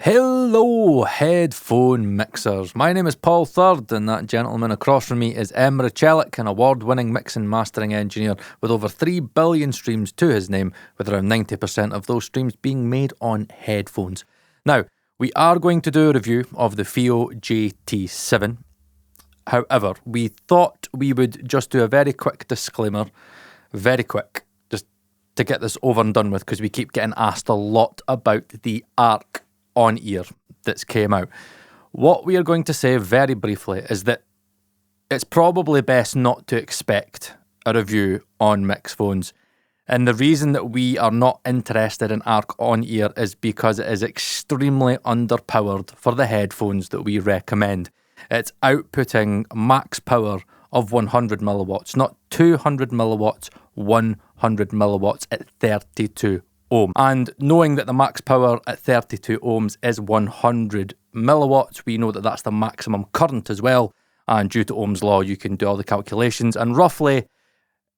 Hello, headphone mixers. My name is Paul Third, and that gentleman across from me is Emrah Celik, an award-winning mix and mastering engineer with over 3 billion streams to his name, with around 90% of those streams being made on headphones. Now, we are going to do a review of the Fiio JT7. However, we thought we would just do a very quick disclaimer, very quick, just to get this over and done with, because we keep getting asked a lot about the ARC on-ear that's came out. What we are going to say very briefly is that it's probably best not to expect a review on MixPhones. And the reason that we are not interested in ARC on-ear is because it is extremely underpowered for the headphones that we recommend. It's outputting max power of 100 milliwatts, not 200 milliwatts, 100 milliwatts at 32 ohm. And knowing that the max power at 32 ohms is 100 milliwatts, we know that that's the maximum current as well. And due to Ohm's law, you can do all the calculations. And roughly,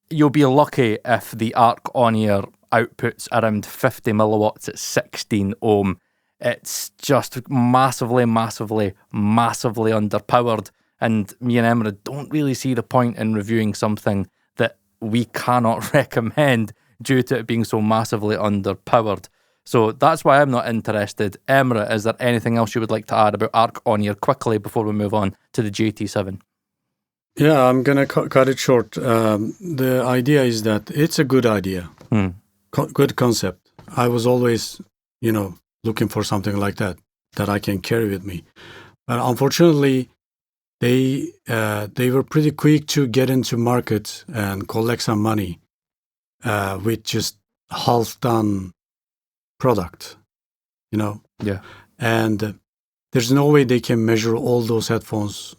you'll be lucky if the ARC on-ear outputs around 50 milliwatts at 16 ohm. It's just massively, massively, massively underpowered. And me and Emrah don't really see the point in reviewing something that we cannot recommend due to it being so massively underpowered. So that's why I'm not interested. Emrah, is there anything else you would like to add about ARC on-ear quickly before we move on to the JT7? Yeah, I'm going to cut it short. The idea is that it's a good idea, good concept. I was always, looking for something like that I can carry with me. But unfortunately, they were pretty quick to get into market and collect some money with just half-done product, Yeah. And there's no way they can measure all those headphones.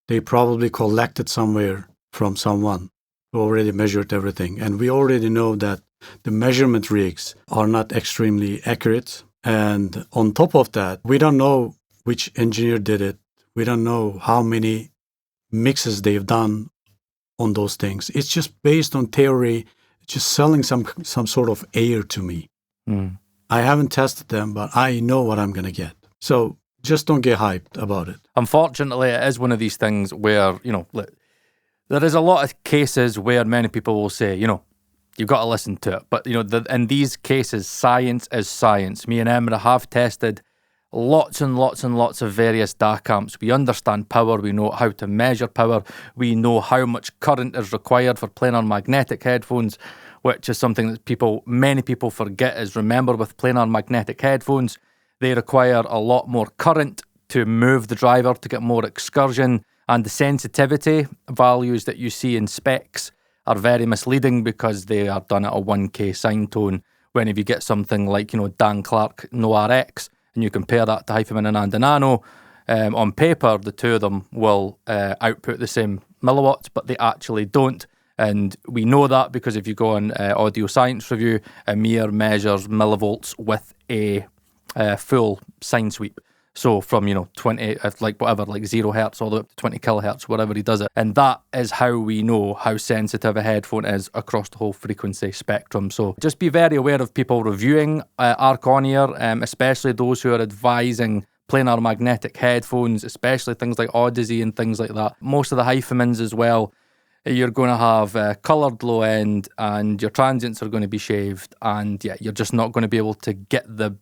They probably collected somewhere from someone who already measured everything. And we already know that the measurement rigs are not extremely accurate. And on top of that, we don't know which engineer did it. We don't know how many mixes they've done on those things. It's just based on theory, just selling some sort of air to me. I haven't tested them, but I know what I'm going to get. So just don't get hyped about it. Unfortunately, it is one of these things where, there is a lot of cases where many people will say, you've got to listen to it. But, in these cases, science is science. Me and Emrah have tested lots and lots and lots of various DAC amps. We understand power. We know how to measure power. We know how much current is required for planar magnetic headphones, which is something that many people forget is, remember, with planar magnetic headphones, they require a lot more current to move the driver to get more excursion. And the sensitivity values that you see in specs are very misleading because they are done at a 1K sine tone. When if you get something like, Dan Clark No RX, and you compare that to Headphone and Ananda Nano, on paper, the two of them will output the same milliwatts, but they actually don't. And we know that because if you go on Audio Science Review, EMRAH measures millivolts with a full sine sweep. So from, 20, like 0 hertz all the way up to 20 kilohertz, wherever he does it. And that is how we know how sensitive a headphone is across the whole frequency spectrum. So just be very aware of people reviewing ARC on-ear, especially those who are advising planar magnetic headphones, especially things like Odyssey and things like that. Most of the Headphones as well, you're going to have coloured low end and your transients are going to be shaved, and you're just not going to be able to get the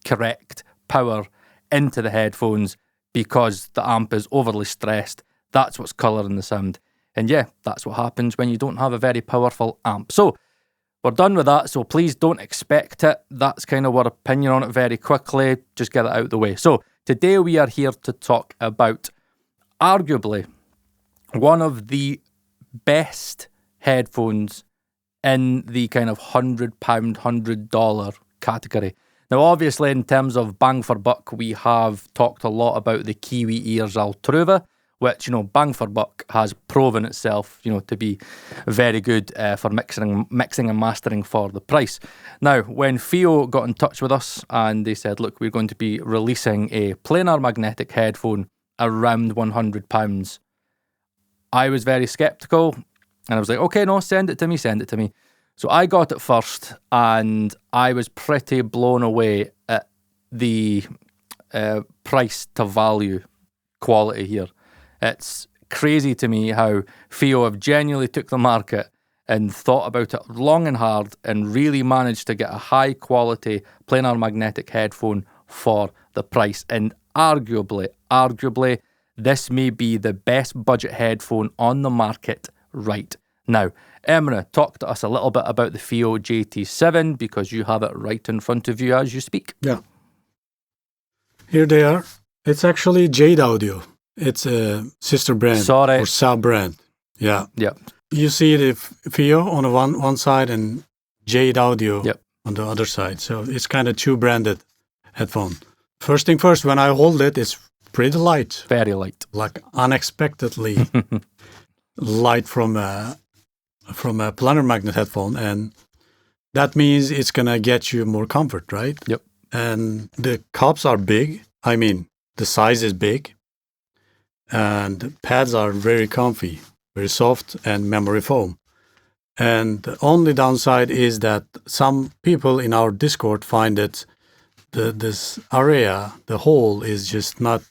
correct power into the headphones because the amp is overly stressed. That's what's colouring the sound. And that's what happens when you don't have a very powerful amp. So we're done with that, so please don't expect it. That's kind of our opinion on it very quickly. Just get it out of the way. So today we are here to talk about arguably one of the best headphones in the kind of £100, $100 category. Now, obviously, in terms of bang for buck, we have talked a lot about the Kiwi Ears Altruva, which, bang for buck has proven itself, to be very good for mixing and mastering for the price. Now, when Fiio got in touch with us and they said, look, we're going to be releasing a planar magnetic headphone around £100, I was very skeptical, and I was like, okay, no, send it to me. So I got it first, and I was pretty blown away at the price to value quality here. It's crazy to me how Fiio have genuinely took the market and thought about it long and hard and really managed to get a high quality planar magnetic headphone for the price. And arguably, this may be the best budget headphone on the market right now. Emrah, talk to us a little bit about the Fiio JT7 because you have it right in front of you as you speak. Yeah. Here they are. It's actually Jade Audio. It's a sister brand or sub-brand. Yeah. Yep. You see the Fiio on the one side and Jade Audio on the other side. So it's kind of two branded headphone. First thing first, when I hold it, it's pretty light. Very light. Like unexpectedly light from a planar magnet headphone. And that means it's going to get you more comfort, right? Yep. And the cups are big. I mean, the size is big. And the pads are very comfy, very soft and memory foam. And the only downside is that some people in our Discord find that this area, the hole, is just not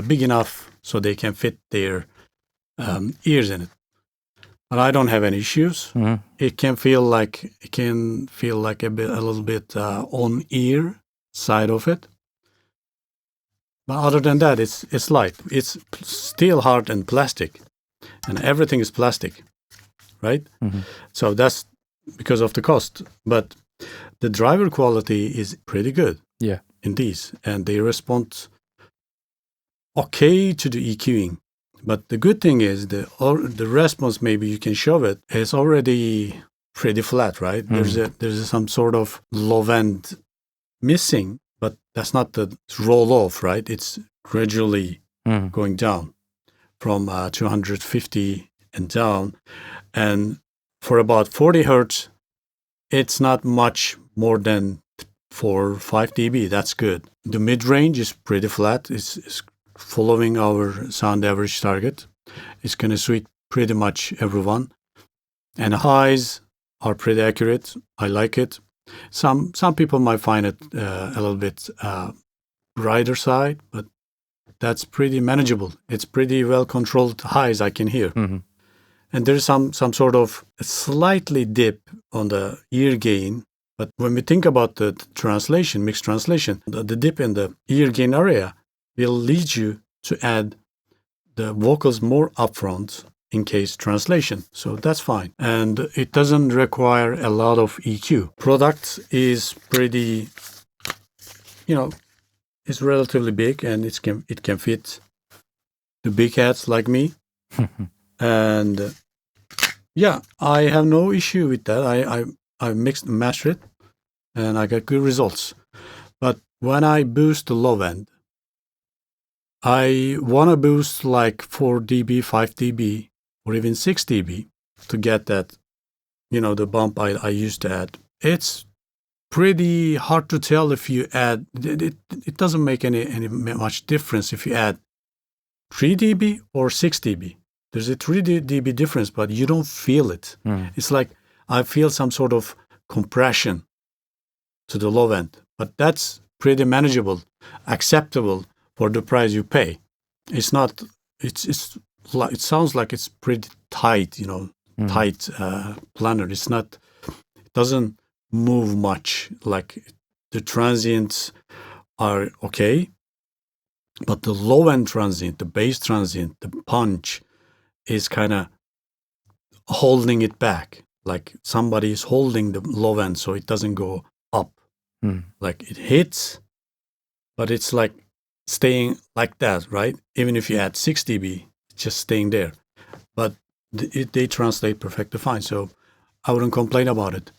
big enough so they can fit their ears in it. But I don't have any issues. Mm-hmm. It can feel like a little bit on ear side of it. But other than that, it's light. It's still hard and plastic, and everything is plastic, right? Mm-hmm. So that's because of the cost. But the driver quality is pretty good. Yeah. In these, and they respond okay to the EQing. But the good thing is the response, maybe you can show it, is already pretty flat, right? There's some sort of low end missing, but that's not the roll off, right? It's gradually going down from 250 and down. And for about 40 hertz, it's not much more than 4 or 5 dB. That's good. The mid range is pretty flat. It's following our sound average target. It's going to suit pretty much everyone. And highs are pretty accurate. I like it. Some people might find it a little bit brighter side, but that's pretty manageable. It's pretty well controlled highs I can hear. Mm-hmm. And there's some sort of slightly dip on the ear gain. But when we think about the translation, mixed translation, the dip in the ear gain area will lead you to add the vocals more upfront in case translation. So that's fine. And it doesn't require a lot of EQ. Product is pretty, it's relatively big and it can fit the big heads like me. And I have no issue with that. I mixed and mastered it, and I got good results. But when I boost the low end, I want to boost like 4 dB, 5 dB, or even 6 dB to get that, the bump I used to add. It's pretty hard to tell if you add, it doesn't make any much difference if you add 3 dB or 6 dB. There's a 3 dB difference, but you don't feel it. It's like I feel some sort of compression to the low end, but that's pretty manageable, acceptable for the price you pay. It's not. It sounds like it's pretty tight, tight planar. It's not. It doesn't move much. Like the transients are okay, but the low end transient, the bass transient, the punch is kind of holding it back. Like somebody is holding the low end so it doesn't go up. Like it hits, but it's like staying like that, right? Even if you add 6 dB, it's just staying there. But they translate perfectly fine. So I wouldn't complain about it,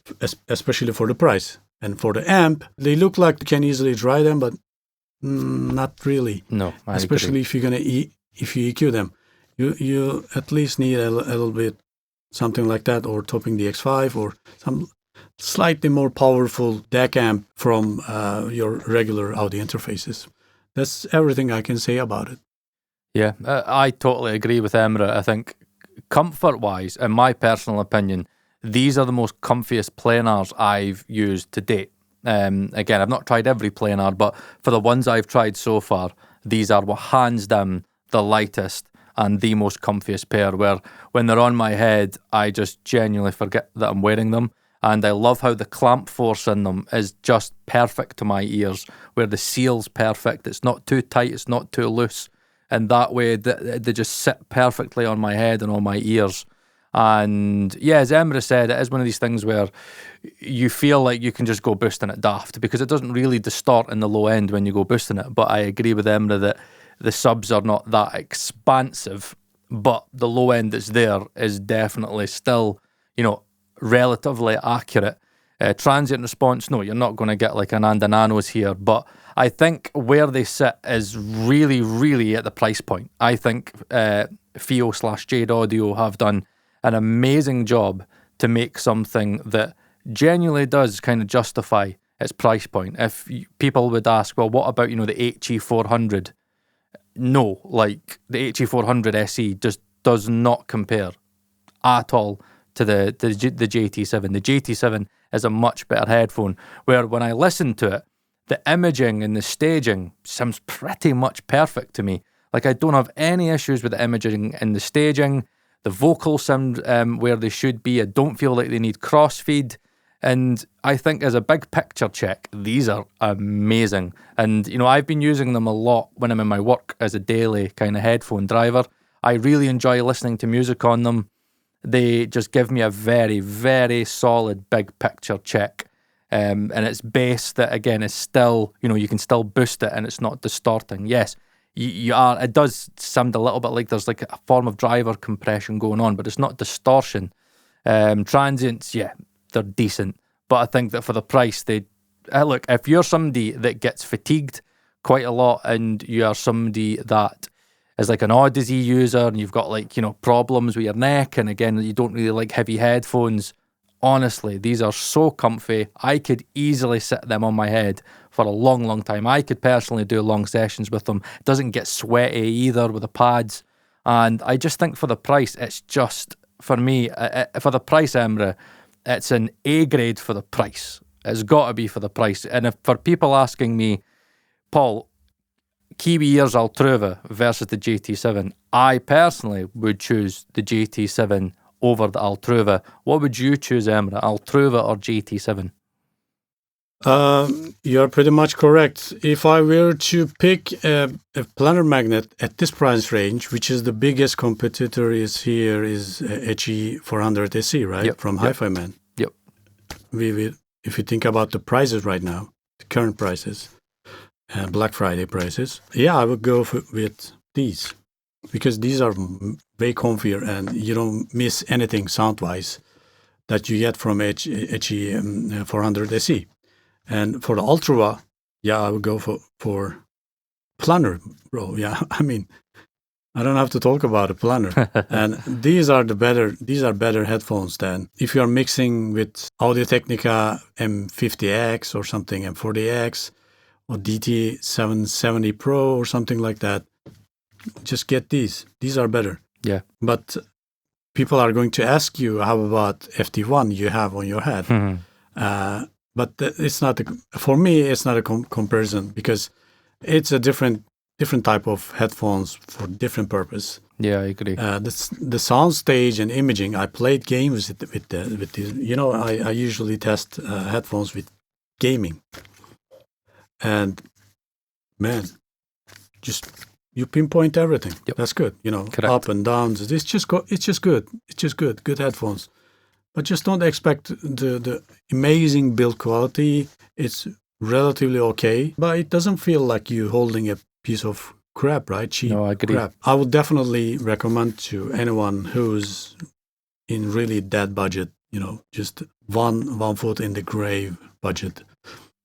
especially for the price. And for the amp, they look like you can easily dry them, but not really. No, especially if you're gonna if you EQ them, you at least need a little bit something like that, or topping the X5, or some slightly more powerful DAC amp from your regular audio interfaces. That's everything I can say about it. Yeah, I totally agree with Emrah. I think comfort-wise, in my personal opinion, these are the most comfiest planars I've used to date. Again, I've not tried every Planar, but for the ones I've tried so far, these are hands down the lightest and the most comfiest pair, where when they're on my head, I just genuinely forget that I'm wearing them. And I love how the clamp force in them is just perfect to my ears, where the seal's perfect. It's not too tight, it's not too loose. And that way, they just sit perfectly on my head and on my ears. And yeah, as Emrah said, it is one of these things where you feel like you can just go boosting it daft, because it doesn't really distort in the low end when you go boosting it. But I agree with Emrah that the subs are not that expansive, but the low end that's there is definitely still, relatively accurate. Transient response, no, you're not going to get like an Ananda Nanos here, but I think where they sit is really, really at the price point. I think Fiio/Jade Audio have done an amazing job to make something that genuinely does kind of justify its price point. If people would ask, well, what about, the HE400? No, like the HE400 SE just does not compare at all to the JT7. The JT7 is a much better headphone, where when I listen to it, the imaging and the staging sounds pretty much perfect to me. Like, I don't have any issues with the imaging and the staging. The vocals sound where they should be. I don't feel like they need crossfeed. And I think as a big picture check, these are amazing. And, I've been using them a lot when I'm in my work as a daily kind of headphone driver. I really enjoy listening to music on them. They just give me a very, very solid big picture check. And it's bass that, again, is still, you can still boost it and it's not distorting. Yes, it does sound a little bit like there's like a form of driver compression going on, but it's not distortion. Transients, yeah, they're decent. But I think that for the price, look, if you're somebody that gets fatigued quite a lot and you are somebody that is like an Odyssey user and you've got like, problems with your neck, and again, you don't really like heavy headphones, honestly, these are so comfy. I could easily sit them on my head for a long, long time. I could personally do long sessions with them. It doesn't get sweaty either with the pads. And I just think for the price, it's just, for me, for the price, Emrah, it's an A grade for the price. It's got to be for the price. And if for people asking me, Paul, Kiwi ears Altruva versus the JT7, I personally would choose the JT7 over the Altruva. What would you choose, Emrah, Altruva or JT7? You're pretty much correct. If I were to pick a planar magnet at this price range, which is the biggest competitor is HE400 SE, right? Yep. From Hi-Fi Man. Yep. If you think about the prices right now, the current prices, Black Friday prices, yeah, I would go with these, because these are way comfier and you don't miss anything sound-wise that you get from HE400 SE. And for the Altruva, yeah, I would go for Planar, bro. Yeah, I mean, I don't have to talk about a Planar. And these are better headphones than if you are mixing with Audio-Technica M50X or something, M40X or DT770 Pro or something like that. Just get these. These are better. Yeah. But people are going to ask you, how about FT1 you have on your head? Mm-hmm. But it's not, for me, it's not a comparison, because it's a different type of headphones for different purpose. Yeah, I agree. The sound stage and imaging, I played games with these. I usually test headphones with gaming. And man, just you pinpoint everything. Yep. That's good. Correct. Up and downs. It's just good. It's just good. Good headphones. But just don't expect the amazing build quality. It's relatively okay, but it doesn't feel like you holding a piece of crap, right? Cheap No, I agree. crap. I would definitely recommend to anyone who's in really that budget, just one foot in the grave budget.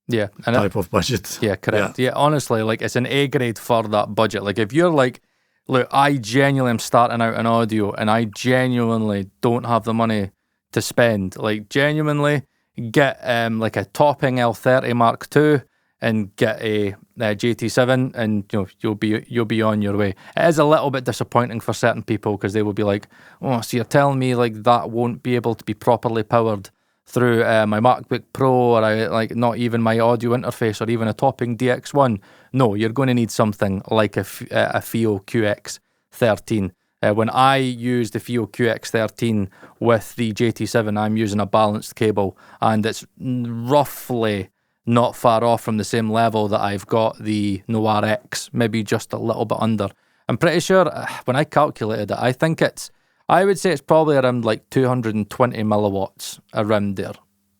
Yeah, and type of budget. Yeah, correct. Yeah, honestly, like, it's an A grade for that budget. Like, if you're like, look, I genuinely am starting out in audio and I genuinely don't have the money to spend. Like, genuinely get like a topping L30 Mark II and get a JT7, and you'll be on your way. It is a little bit disappointing for certain people, because they will be like, oh, so you're telling me like that won't be able to be properly powered through my MacBook Pro, or not even my audio interface, or even a topping DX1. No, you're going to need something like a Fiio QX13. When I use the Fiio QX13 with the JT7, I'm using a balanced cable, and it's roughly not far off from the same level that I've got the Noir X, maybe just a little bit under. I'm pretty sure when I calculated it, I would say it's probably around like 220 milliwatts around there.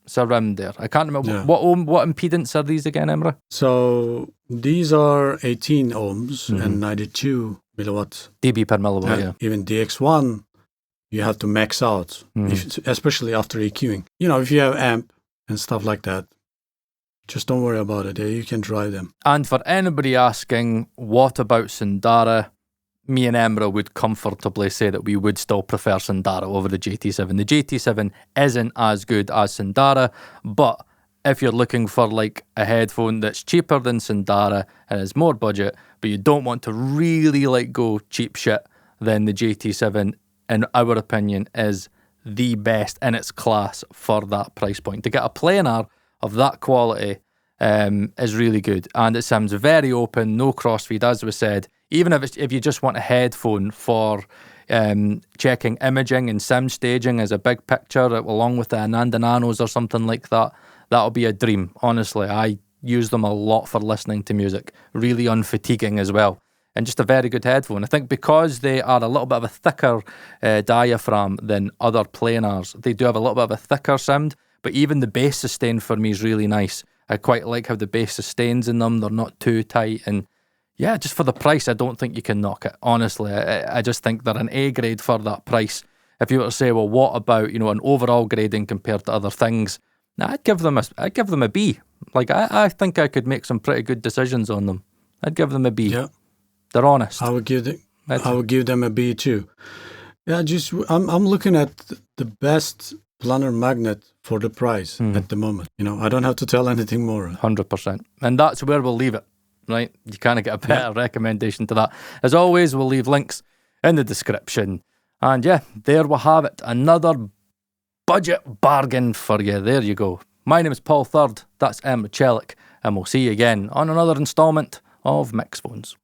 It's around there. I can't remember. Yeah. What impedance are these again, Emrah? So these are 18 ohms and 92 milliwatts. dB per milliwatt, yeah. Even DX1, you have to max out, especially after EQing. If you have amp and stuff like that, just don't worry about it. You can drive them. And for anybody asking, what about Sundara? Me and Emrah would comfortably say that we would still prefer Sundara over the JT7. The JT7 isn't as good as Sundara, but if you're looking for like a headphone that's cheaper than Sundara and is more budget, but you don't want to really like go cheap shit, then the JT7, in our opinion, is the best in its class for that price point. To get a planar of that quality is really good, and it sounds very open, no crossfeed, as we said. Even if you just want a headphone for checking imaging and sim staging as a big picture, along with the Ananda Nanos or something like that, that'll be a dream. Honestly, I use them a lot for listening to music. Really unfatiguing as well. And just a very good headphone. I think because they are a little bit of a thicker diaphragm than other planars, they do have a little bit of a thicker sound, but even the bass sustain for me is really nice. I quite like how the bass sustains in them. They're not too tight, and yeah, just for the price, I don't think you can knock it. Honestly, I just think they're an A grade for that price. If you were to say, well, what about an overall grading compared to other things? I'd give them a B. Like I think I could make some pretty good decisions on them. I'd give them a B. Yeah, they're honest. I would give them a B too. Yeah, I'm looking at the best planar magnet for the price at the moment. I don't have to tell anything more. 100%, and that's where we'll leave it. Right, you can't get a better recommendation to that. As always, we'll leave links in the description. And yeah, there we have it. Another budget bargain for you. There you go. My name is Paul Third. That's Emrah Celik. And we'll see you again on another installment of MixPhones.